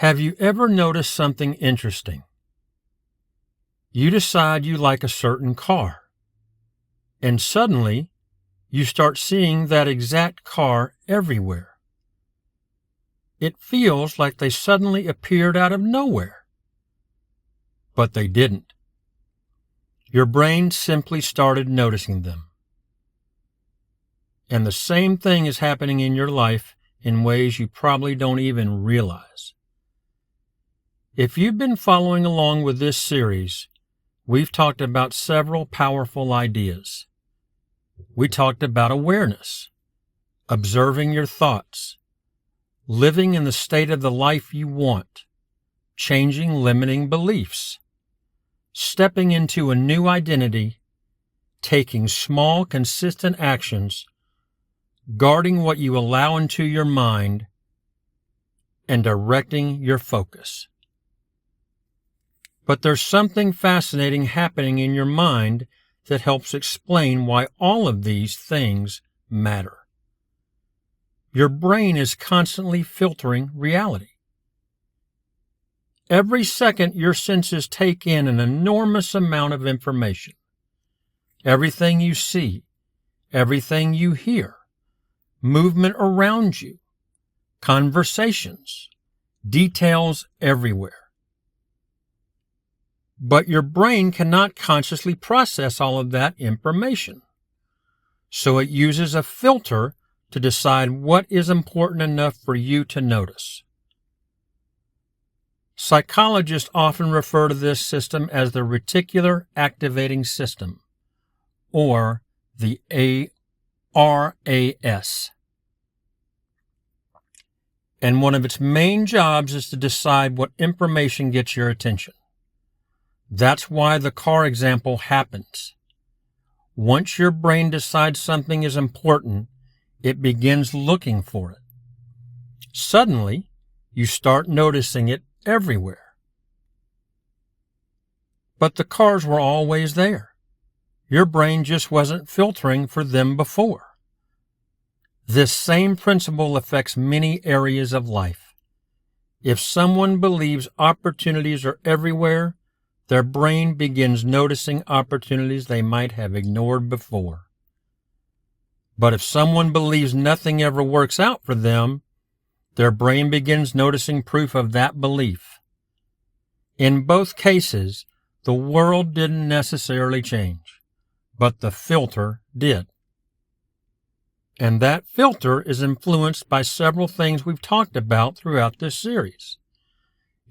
Have you ever noticed something interesting? You decide you like a certain car, and suddenly you start seeing that exact car everywhere. It feels like they suddenly appeared out of nowhere, but they didn't. Your brain simply started noticing them. And the same thing is happening in your life in ways you probably don't even realize. If you've been following along with this series, we've talked about several powerful ideas. We talked about awareness, observing your thoughts, living in the state of the life you want, changing limiting beliefs, stepping into a new identity, taking small, consistent actions, guarding what you allow into your mind, and directing your focus. But there's something fascinating happening in your mind that helps explain why all of these things matter. Your brain is constantly filtering reality. Every second, your senses take in an enormous amount of information. Everything you see, everything you hear, movement around you, conversations, details everywhere. But your brain cannot consciously process all of that information. So it uses a filter to decide what is important enough for you to notice. Psychologists often refer to this system as the Reticular Activating System, or the RAS. And one of its main jobs is to decide what information gets your attention. That's why the car example happens. Once your brain decides something is important, it begins looking for it. Suddenly, you start noticing it everywhere. But the cars were always there. Your brain just wasn't filtering for them before. This same principle affects many areas of life. If someone believes opportunities are everywhere, their brain begins noticing opportunities they might have ignored before. But if someone believes nothing ever works out for them, their brain begins noticing proof of that belief. In both cases, the world didn't necessarily change, but the filter did. And that filter is influenced by several things we've talked about throughout this series.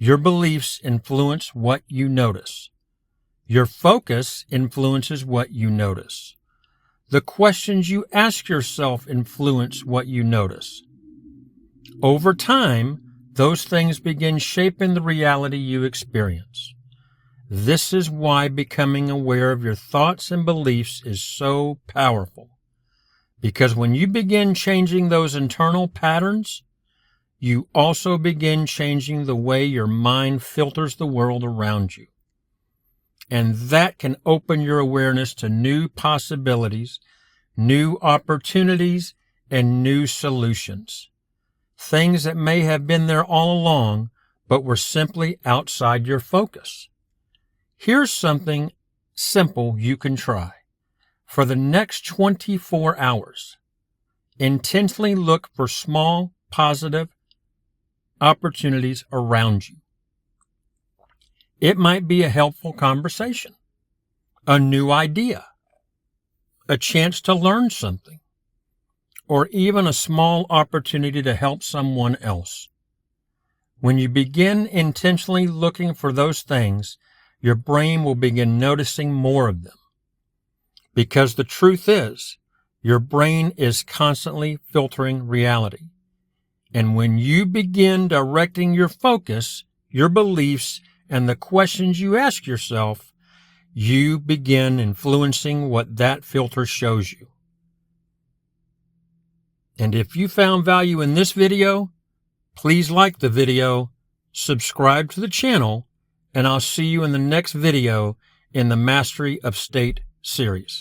Your beliefs influence what you notice. Your focus influences what you notice. The questions you ask yourself influence what you notice. Over time, those things begin shaping the reality you experience. This is why becoming aware of your thoughts and beliefs is so powerful. Because when you begin changing those internal patterns, you also begin changing the way your mind filters the world around you. And that can open your awareness to new possibilities, new opportunities, and new solutions. Things that may have been there all along, but were simply outside your focus. Here's something simple you can try. For the next 24 hours, intentionally look for small, positive opportunities around you. It might be a helpful conversation, a new idea, a chance to learn something, or even a small opportunity to help someone else. When you begin intentionally looking for those things, your brain will begin noticing more of them. Because the truth is, your brain is constantly filtering reality. And when you begin directing your focus, your beliefs, and the questions you ask yourself, you begin influencing what that filter shows you. And if you found value in this video, please like the video, subscribe to the channel, and I'll see you in the next video in the Mastery of State series.